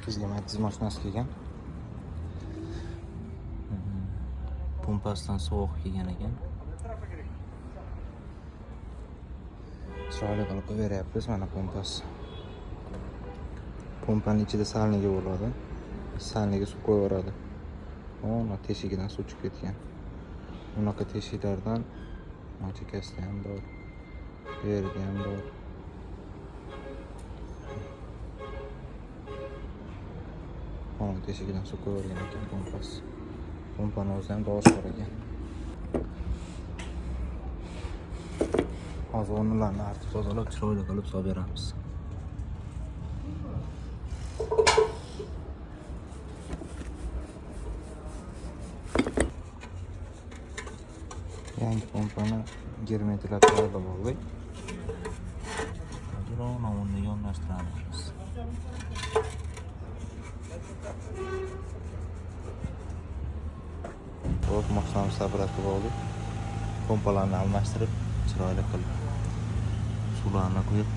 bizga Matiz mashinasi kelgan. Pompasidan sovuq kelgan ekan. Chiroyli qilib beryapmiz mana pompas. Pompaning ichida salniga bo'ladi. Salniga suv qo'yaveradi. Mana teshigidan suv chiqib ketgan. Unaqa teshiklardan mana chekkasida ham bor. Bu yerda ham bor. Mana teshigidan suv qo'yavergan ekan pompas. Pompani o'zi ham tovush bor ekan. Hozir o'rnlarni artib tozalab chiroyli qilib solib beramiz. Yangi pompani germetlab tayyorlab oldik. Hozir uni yonlashtiramiz. Xo'p, mashqlarni sabratib oldik. Pompalarni almashtirib, chiroyli qilib suvlarni quyib